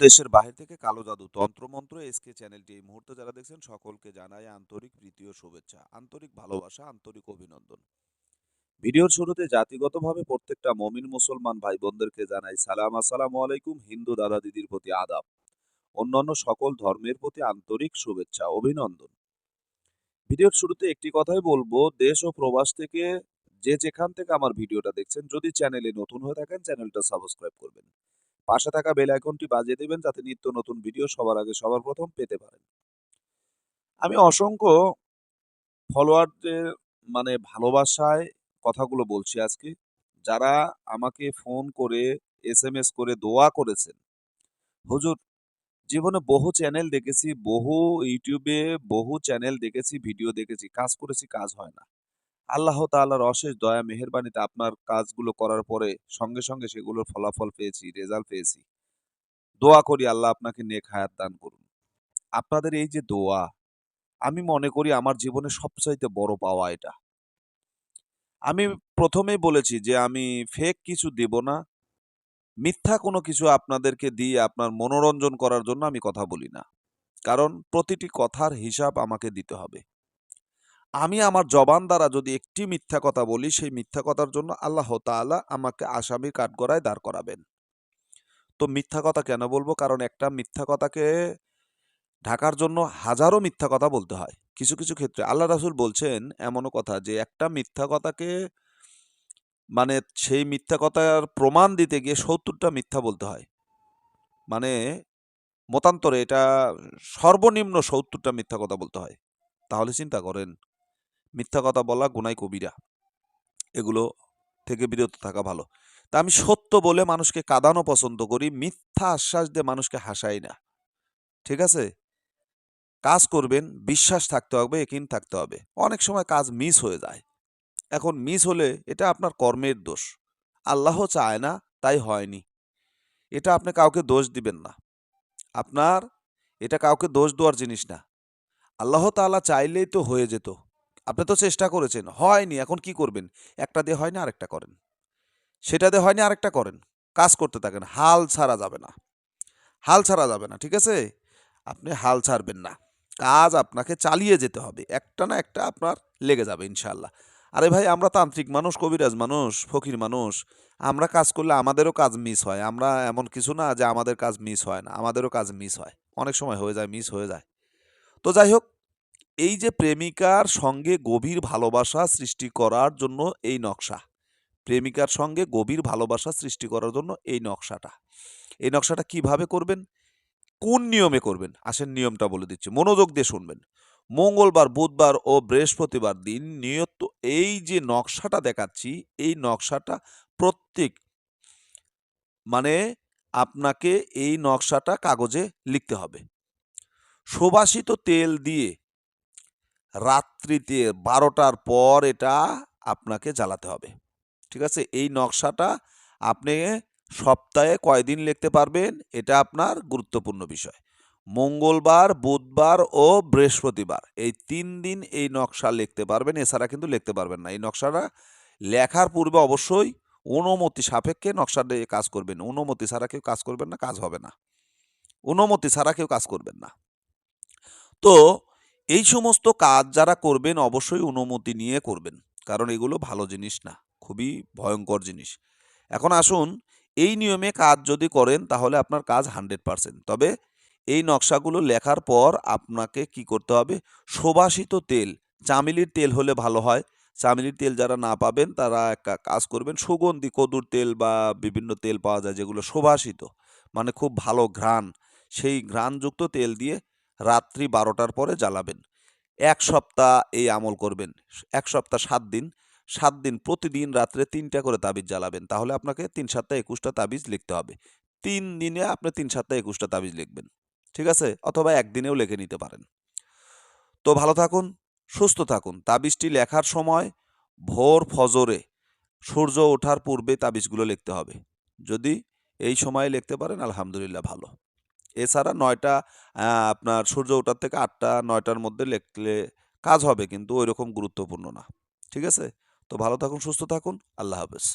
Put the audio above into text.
দেশের বাহির থেকে কালো জাদু, তন্ত্রমন্ত্র, এসকে চ্যানেলটি এই মুহূর্তে যারা দেখছেন সকলকে জানাই আন্তরিক প্রীতি ও শুভেচ্ছা, আন্তরিক ভালোবাসা, আন্তরিক অভিনন্দন। ভিডিওর শুরুতে জাতিগতভাবে প্রত্যেকটা মমিন মুসলমান ভাই বোনদেরকে জানাই সালাম, আসসালামু আলাইকুম। হিন্দু দাদা দিদির প্রতি আদাব, অন্যান্য সকল ধর্মের প্রতি আন্তরিক শুভেচ্ছা, অভিনন্দন। ভিডিওর শুরুতে একটি কথাই বলবো, দেশ ও প্রবাস থেকে যে যেখান থেকে আমার ভিডিওটা দেখছেন, যদি চ্যানেলে নতুন হয়ে থাকেন চ্যানেলটা সাবস্ক্রাইব করবেন, পাশে থাকা বেল আইকনটি বাজিয়ে দেবেন যাতে নিত্য নতুন ভিডিও সবার আগে সবার প্রথম পেতে পারেন। আমি অসংখ্য ফলোয়ারদের ভালোবাসায় কথাগুলো বলছি আজকে। যারা আমাকে ফোন করে, এসএমএস করে দোয়া করেছেন, হুজুর জীবনে বহু চ্যানেল দেখেছি, বহু ইউটিউবে বহু চ্যানেল দেখেছি, ভিডিও দেখেছি, কাজ করেছি, কাজ হয় না। আল্লাহ তাআলার অশেষ দয়া মেহেরবানিতে আপনার কাজগুলো করার পরে সঙ্গে সঙ্গে সেগুলোর ফলাফল পেয়েছি, রেজাল্ট পেয়েছি। দোয়া করি আল্লাহ আপনাকে নেক হায়াত দান করুন। আপনাদের এই যে দোয়া, আমি মনে করি আমার জীবনে সবচাইতে বড় পাওয়া এটা। আমি প্রথমেই বলেছি যে আমি ফেক কিছু দিব না, মিথ্যা কোনো কিছু আপনাদেরকে দিয়ে আপনার মনোরঞ্জন করার জন্য আমি কথা বলি না। কারণ প্রতিটি কথার হিসাব আমাকে দিতে হবে। আমি আমার জবান দ্বারা যদি একটি মিথ্যা কথা বলি, সেই মিথ্যা কথার জন্য আল্লাহ তাআলা আমাকে আসামির কাঠগড়ায় দাঁড় করাবেন। তো মিথ্যা কথা কেন বলবো? কারণ একটা মিথ্যা কথাকে ঢাকার জন্য হাজারো মিথ্যা কথা বলতে হয়। কিছু কিছু ক্ষেত্রে আল্লাহ রাসূল বলছেন এমনও কথা যে একটা মিথ্যা কথাকে মানে সেই মিথ্যা কথার প্রমাণ দিতে গিয়ে ৭০টা মিথ্যা বলতে হয়। মানে মতান্তরে এটা সর্বনিম্ন ৭০টা মিথ্যা কথা বলতে হয়। তাহলে চিন্তা করেন, মিথ্যা কথা বলা গুনাহ কবিরা। এগুলো থেকে বিরত থাকা ভালো। তা আমি সত্য বলে মানুষকে কাঁদানো পছন্দ করি, মিথ্যা আশ্বাস দিয়ে মানুষকে হাসাই না। ঠিক আছে? কাজ করবেন, বিশ্বাস থাকতে হবে, ইয়াকিন থাকতে হবে। অনেক সময় কাজ মিস হয়ে যায়। এখন মিস হলে এটা আপনার কর্মের দোষ। আল্লাহ চায় না, তাই হয়নি। এটা আপনি কাউকে দোষ দিবেন না। আপনার এটা কাউকে দোষ দেওয়ার জিনিস না। আল্লাহ তাআলা চাইলেই তো হয়ে যেত। আপনি তো চেষ্টা করেছেন, হয়নি। এখন কি করবেন? একটা দিয়ে হয়নি আরেকটা করেন। সেটা দিয়ে হয়নি আরেকটা করেন। কাজ করতে থাকেন। হাল ছাড়া যাবে না। হাল ছাড়া যাবে না। ঠিক আছে? আপনি হাল ছাড়বেন না। কাজ আপনাকে চালিয়ে যেতে হবে। একটা না একটা আপনার লেগে যাবে ইনশাআল্লাহ। আরে ভাই, আমরা তান্ত্রিক মানুষ, কবিরাজ মানুষ, ফকির মানুষ। আমরা কাজ করলে আমাদেরও কাজ মিস হয়। আমরা এমন কিছু না যে আমাদের কাজ মিস হয় না। আমাদেরও কাজ মিস হয়। অনেক সময় হয়ে যায়, মিস হয়ে যায়। তো যাই হোক, এই যে প্রেমিকার সঙ্গে গভীর ভালোবাসা সৃষ্টি করার জন্য এই নকশা। প্রেমিকার সঙ্গে গভীর ভালোবাসা সৃষ্টি করার জন্য এই নকশাটা। এই নকশাটা কিভাবে করবেন? কোন নিয়মে করবেন? আসেন নিয়মটা বলে দিচ্ছি। মনোযোগ দিয়ে শুনবেন। মঙ্গলবার, বুধবার ও বৃহস্পতিবার দিন নিয়ত এই যে নকশাটা দেখাচ্ছি, এই নকশাটা প্রত্যেক মানে আপনাকে এই নকশাটা কাগজে লিখতে হবে। সুবাসিত তেল দিয়ে রাত্রিতে ১২টার পর এটা আপনাকে জ্বালাতে হবে। ঠিক আছে? এই নকশাটা আপনি সপ্তাহে কয়দিন লিখতে পারবেন, এটা আপনার গুরুত্বপূর্ণ বিষয়। মঙ্গলবার, বুধবার ও বৃহস্পতিবার এই ৩ দিন এই নকশা লিখতে পারবেন, এছাড়া কিন্তু লিখতে পারবেন না। এই নকশাটা লেখার পূর্বে অবশ্যই অনুমতি সাপেক্ষে নকশা দিয়ে কাজ করবেন। অনুমতি ছাড়া কেউ কাজ করবেন না, কাজ হবে না। অনুমতি ছাড়া কেউ কাজ করবেন না। তো এই সমস্ত কাজ যারা করবেন অবশ্যই অনুমতি নিয়ে করবেন। কারণ এগুলো ভালো জিনিস না, খুবই ভয়ঙ্কর জিনিস। এখন আসুন, এই নিয়মে কাজ যদি করেন তাহলে আপনার কাজ 100%। তবে এই নকশাগুলো লেখার পর আপনাকে কি করতে হবে? সুবাসিত তেল, চামেলির তেল হলে ভালো হয়। চামেলির তেল যারা না পাবেন তারা একটা কাজ করবেন, সুগন্ধি কদুর তেল বা বিভিন্ন তেল পাওয়া যায় যেগুলো সুবাসিত, মানে খুব ভালো ঘ্রাণ, সেই ঘ্রাণযুক্ত তেল দিয়ে রাত্রি ১২টার পরে জ্বালাবেন। ১ সপ্তাহ এই আমল করবেন। ১ সপ্তাহ ৭ দিন। ৭ দিন প্রতিদিন রাত্রে ৩টা করে তাবিজ জ্বালাবেন। তাহলে আপনাকে ৩ ৭ ২১টা তাবিজ লিখতে হবে। ৩ দিনে আপনি ৩ ৭ ২১টা তাবিজ লিখবেন। ঠিক আছে? অথবা একদিনেও লিখে নিতে পারেন। তো ভালো থাকুন, সুস্থ থাকুন। তাবিজটি লেখার সময় ভোর ফজরে সূর্য ওঠার পূর্বে তাবিজগুলো লিখতে হবে। যদি এই সময়ে লিখতে পারেন আলহামদুলিল্লাহ ভালো। এছাড়া ৯টা আপনার সূর্য ওঠার থেকে ৮টা ৯টার মধ্যে লিখলে কাজ হবে, কিন্তু ঐরকম গুরুত্বপূর্ণ না। ঠিক আছে? তো ভালো থাকুন, সুস্থ থাকুন। আল্লাহ হাফেজ।